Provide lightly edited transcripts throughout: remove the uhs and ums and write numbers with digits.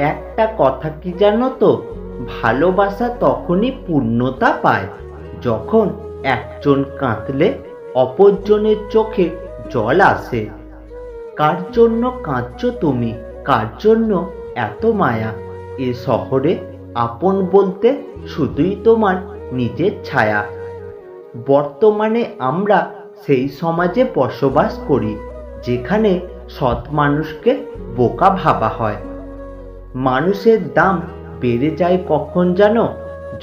একটা কথা কি জানো তো, ভালোবাসা তখনই পূর্ণতা পায় যখন একজন কাঁদলে অপরজনের চোখে জল আসে। কার জন্য কাঁদছো তুমি, কার জন্য এত মায়া? এ শহরে আপন বলতে শুধুই তোমার নিজের ছায়া। বর্তমানে আমরা সেই সমাজে বসবাস করি যেখানে সৎ মানুষকে বোকা ভাবা হয়। মানুষের দাম বেড়ে যায় কখন জানো?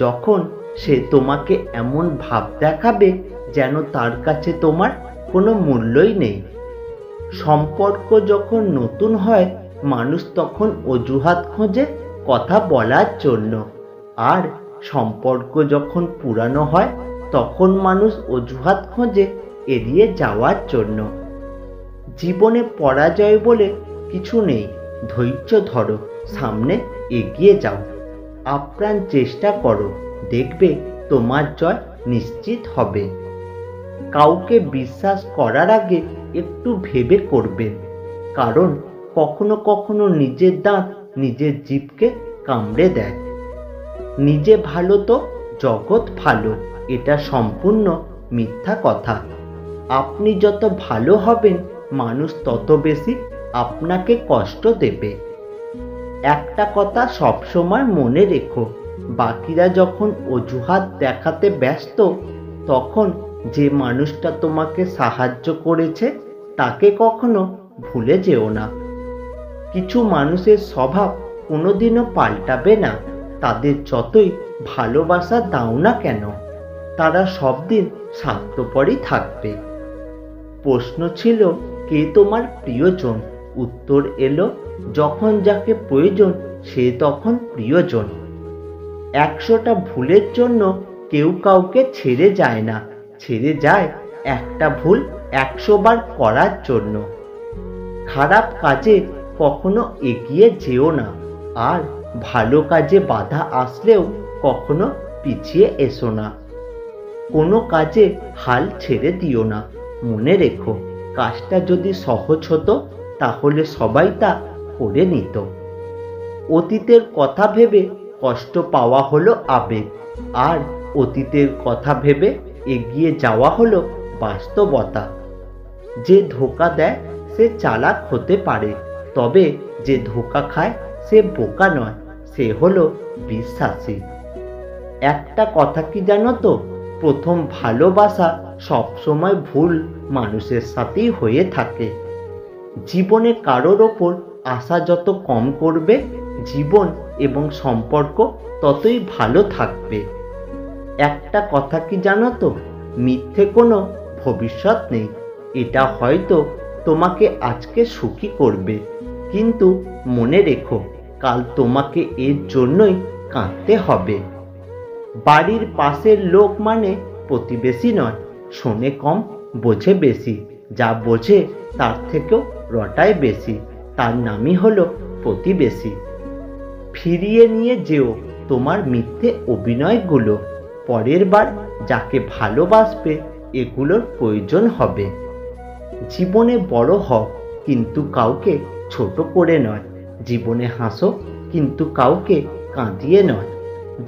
যখন সে তোমাকে এমন ভাব দেখাবে যেন তার কাছে তোমার কোনো মূল্যই নেই। সম্পর্ক যখন নতুন হয় মানুষ তখন অজুহাত খোঁজে কথা বলার জন্য, আর সম্পর্ক যখন পুরানো হয় তখন মানুষ অজুহাত খোঁজে এড়িয়ে যাওয়ার জন্য। জীবনে পরাজয় বলে কিছু নেই, ধৈর্য ধরো, সামনে এগিয়ে যাও, আপ্রাণ চেষ্টা করো, দেখবে তোমার জয় নিশ্চিত হবে। কাউকে বিশ্বাস করার আগে একটু ভেবে করবেন, কারণ কখনো কখনো নিজের দাঁত নিজের জিভকে কামড়ে দেয়। নিজে ভালো তো জগৎ ভালো, এটা সম্পূর্ণ মিথ্যা কথা। আপনি যত ভালো হবেন মানুষ তত বেশি আপনাকে কষ্ট দেবে। একটা কথা সবসময় মনে রেখো, বাকিরা যখন অজুহাত দেখাতে ব্যস্ত তখন যে মানুষটা তোমাকে সাহায্য করেছে তাকে কখনো ভুলে যেও না। কিছু মানুষের স্বভাব কোনোদিনও পাল্টাবে না, তাদের যতই ভালোবাসা দাও না কেন তারা সব দিন স্বার্থপরই থাকবে। প্রশ্ন ছিল কে তোমার প্রিয়জন, উত্তর এলো যখন যাকে প্রয়োজন সে তখন প্রিয়জন। 100টা ভুলের জন্য কেউ কাউকে ছেড়ে যায় না, ছেড়ে যায় একটা ভুল 100 বার করার জন্য। খারাপ কাজে কখনো এগিয়ে যেও না, আর ভালো কাজে বাধা আসলেও কখনো পিছিয়ে এসো না। কোনো কাজে হাল ছেড়ে দিও না, মনে রেখো কাজটা যদি সহজ হতো তাহলে সবাই তা করে নিত। অতীতের কথা ভেবে কষ্ট পাওয়া হলো আবেগ, আর অতীতের কথা ভেবে এগিয়ে যাওয়া হলো বাস্তবতা। যে ধোঁকা দেয় সে চালাক হতে পারে, তবে যে ধোঁকা খায় সে বোকা নয়, সে হলো বিশ্বাসী। একটা কথা কি জানো তো, প্রথম ভালোবাসা সবসময় ভুল মানুষের সাথেই হয়ে থাকে। জীবনে কারোর ওপর আশা যত কম করবে জীবন এবং সম্পর্ক ততই ভালো থাকবে। একটা কথা কি জানো তো, মিথ্যে কোনো ভবিষ্যৎ নেই। এটা হয়তো তোমাকে আজকে সুখী করবে, কিন্তু মনে রেখো কাল তোমাকে এর জন্যই কাঁদতে হবে। বাড়ির পাশের লোক মানে প্রতিবেশী নয়, শোনে কম বোঝে বেশি, যা বোঝে তার থেকেও রটায় বেশি, তার নামই হলো প্রতিবেশী। ফিরিয়ে নিয়ে যেও তোমার মিথ্যে অভিনয়গুলো, পরের বার যাকে ভালোবাসবে এগুলোর প্রয়োজন হবে। জীবনে বড় হও কিন্তু কাউকে ছোট করে নয়, জীবনে হাসো কিন্তু কাউকে কাঁদিয়ে নয়,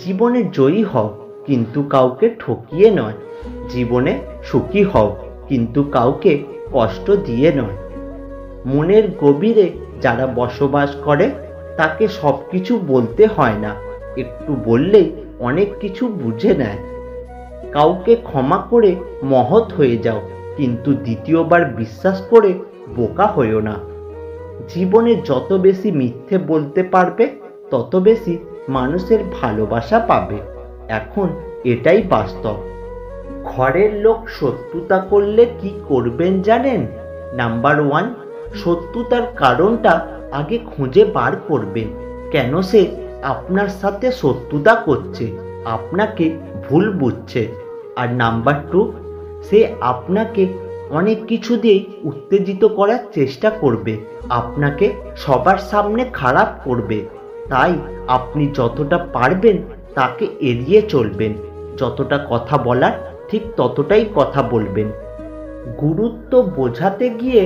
জীবনে জয়ী হও কিন্তু কাউকে ঠকিয়ে নয়, জীবনে সুখী হও কিন্তু কাউকে কষ্ট দিয়ে নয়। মনের গভীরে যারা বসবাস করে তাকে সব কিছু বলতে হয় না, একটু বললেই অনেক কিছু বুঝে নেয়। কাউকে ক্ষমা করে মহৎ হয়ে যাও, কিন্তু দ্বিতীয়বার বিশ্বাস করে বোকা হইও না। জীবনে যত বেশি মিথ্যে বলতে পারবে তত বেশি মানুষের ভালোবাসা পাবে। এখন এটাই বাস্তব। ঘরের লোক শত্রুতা করলে কি করবেন জানেন? নাম্বার 1, শত্রুতার কারণটা আগে খুঁজে বার করবেন। কেন সে আপনার সাথে শত্রুতা করছে, আপনাকে ভুল বুঝছে। আর নাম্বার 2, সে আপনাকে অনেক কিছু দিয়ে উত্তেজিত করার চেষ্টা করবে, আপনাকে সবার সামনে খারাপ করবে। তাই আপনি যতটা পারবেন তাকে এড়িয়ে চলবেন, যতটা কথা বলার ঠিক ততটাই কথা বলবেন। গুরুত্ব বোঝাতে গিয়ে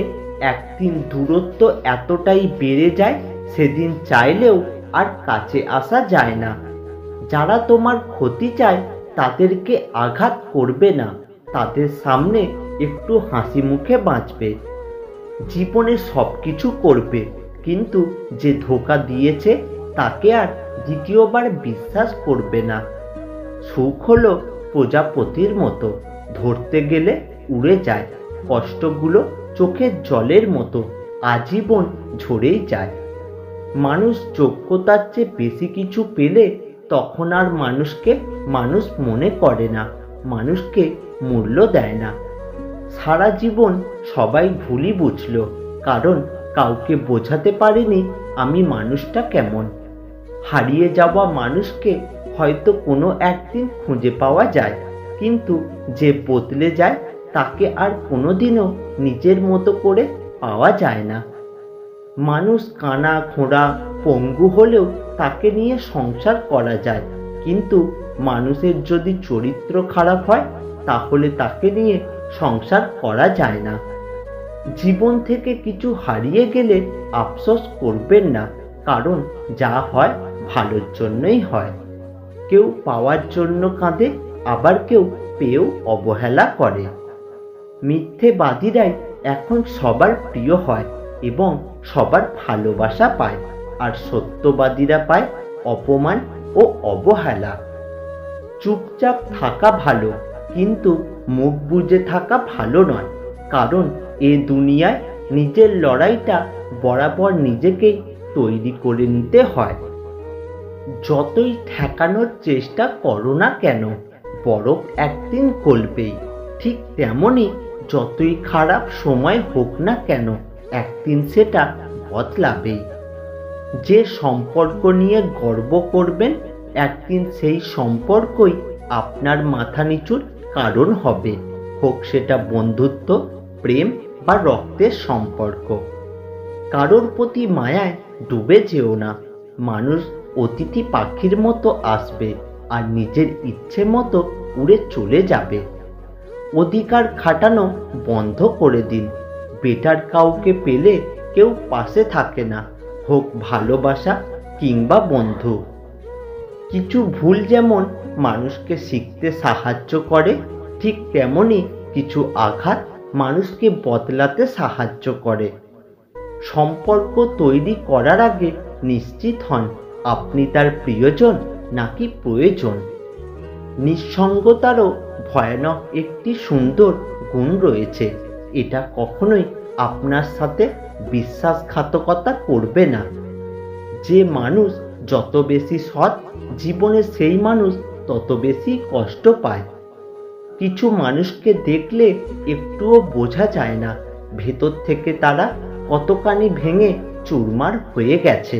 একদিন দূরত্ব এতটাই বেড়ে যায় সেদিন চাইলেও আর কাছে আসা যায় না। যারা তোমার ক্ষতি চায় তাদেরকে আঘাত করবে না, তাদের সামনে একটু হাসি মুখে বাঁচবে। জীবনে সবকিছু করবে, কিন্তু যে ধোঁকা দিয়েছে তাকে আর দ্বিতীয়বার বিশ্বাস করবে না। সুখ হলো প্রজাপতির মতো, ধরতে গেলে উড়ে যায়। কষ্টগুলো চোখের জলের মতো, আজীবন ঝরেই যায়। মানুষ যোগ্যতার চেয়ে বেশি কিছু পেলে তখন আর মানুষকে মানুষ মনে করে না, মানুষকে মূল্য দেয় না। সারা জীবন সবাই ভুলই বুঝল, কারণ কাউকে বোঝাতে পারেনি আমি মানুষটা কেমন। হারিয়ে যাওয়া মানুষকে হয়তো কোনো একদিন খুঁজে পাওয়া যায়, কিন্তু যে বদলে যায় তাকে আর কোনোদিনও নিজের মতো করে পাওয়া যায় না। মানুষ কানা খোঁড়া পঙ্গু হলেও তাকে নিয়ে সংসার করা যায়, কিন্তু মানুষের যদি চরিত্র খারাপ হয় তাহলে তাকে নিয়ে সংসার করা যায় না। জীবন থেকে কিছু হারিয়ে গেলে আফসোস করবেন না, কারণ যা হয় ভালোর জন্যই হয়। কেউ পাওয়ার জন্য কাঁদে, আবার কেউ পেয়েও অবহেলা করে। মিথ্যেবাদীরাই এখন সবার প্রিয় হয় এবং সবার ভালোবাসা পায়, আর সত্যবাদীরা পায় অপমান ও অবহেলা। চুপচাপ থাকা ভালো, কিন্তু মুখ বুজে থাকা ভালো নয়, কারণ এ দুনিয়ায় নিজের লড়াইটা বরাবর নিজেকেই তৈরি করে নিতে হয়। যতই ঠেকানোর চেষ্টা করো না কেন, বরফ একদিন গলবেই। ঠিক তেমনই যতই খারাপ সময় হোক না কেন, একদিন সেটা বদলাবেই। যে সম্পর্ক নিয়ে গর্ব করবেন, একদিন সেই সম্পর্কই আপনার মাথা নিচুর কারণ হবে, হোক সেটা বন্ধুত্ব, প্রেম বা রক্তের সম্পর্ক। কারোর প্রতি মায়ায় ডুবে যেও না। মানুষ অতিথি পাখির মতো আসবে আর নিজের ইচ্ছে মতো উড়ে চলে যাবে। অধিকার খাটানো বন্ধ করে দিন। বেটার কাউকে পেলে কেউ পাশে থাকে না, হোক ভালোবাসা কিংবা বন্ধু। কিছু ভুল যেমন মানুষকে শিখতে সাহায্য করে, ঠিক তেমনি কিছু আঘাত মানুষকে বদলাতে সাহায্য করে। সম্পর্ক তৈরি করার আগে নিশ্চিত হন আপনি তার প্রিয়জন নাকি প্রয়োজন। নিঃসঙ্গতারও ভয়ানক একটি সুন্দর গুণ রয়েছে, এটা কখনোই আপনার সাথে বিশ্বাসঘাতকতা করবে না। যে মানুষ যত বেশি সৎ, জীবনে সেই মানুষ তত বেশি কষ্ট পায়। কিছু মানুষকে দেখলে একটুও বোঝা যায় না ভেতর থেকে তারা কতখানি ভেঙে চুরমার হয়ে গেছে।